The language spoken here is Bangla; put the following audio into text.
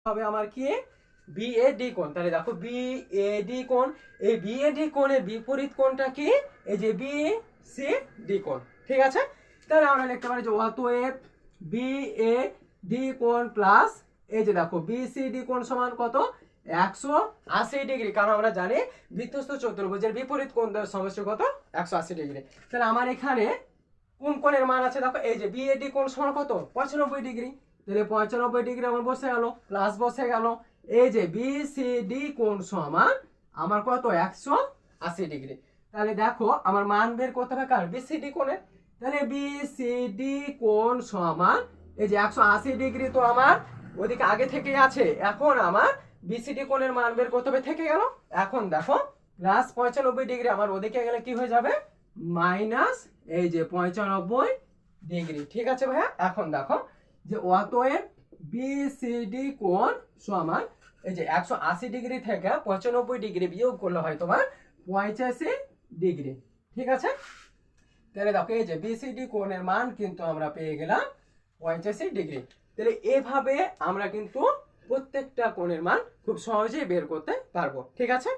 হবে আমার কি বিএডি কোণ। তাহলে দেখো বিএডি কোণ, এই বিএডি কোণের বিপরীত কোণটা কি? এই যে বিসিডি কোণ। ঠিক আছে, তাহলে আমরা লিখতে পারি যে অতএব বিএডি কোণ প্লাস এই যে দেখো বিসিডি কোণ সমান কত? 180 ডিগ্রি। কারণ আমরা জানি বৃত্তস্থ চতুর্ভুজের বিপরীত কোণ দ্বয়ের সমষ্টি কত? 180 ডিগ্রি। তাহলে আমার এখানে কোন কোণের মান আছে দেখো, এই যে বিএডি কোণ সমান কত? 95 ডিগ্রি। তাহলে 95 ডিগ্রি আমার বসে গেল, প্লাস বসে গেল এই যে বিসিডি কোণ সমান আমার কত? 180 ডিগ্রি। তাহলে দেখো আমার মান বের করতে হবে কার? বিসিডি কোণের। তাহলে বিসিডি কোণ সমান এই যে 180 ডিগ্রি তো আমার ওদিকে আগে থেকে আছে, এখন আমার বিসিডি কোণের মান বের করতে হবে, থেকে গেল। এখন দেখো প্লাস 95 ডিগ্রি আমার ওদিকে গেলে কি হয়ে যাবে? মাইনাস এই যে 95 ডিগ্রি। ঠিক আছে ভাইয়া, এখন দেখো যে অতএব বিসিডি কোণ সমান এই যে 180 ডিগ্রি থেকে 95 ডিগ্রি বিয়োগ করলে হয় তোমার 85 ডিগ্রি। ঠিক আছে, তাহলে দেখো এই যে বিসিডি কোণের মান কিন্তু আমরা পেয়ে গেলাম 85 ডিগ্রি। তাহলে এভাবে আমরা কিন্তু প্রত্যেকটা কোণের মান খুব সহজেই বের করতে পারবো। ঠিক আছে।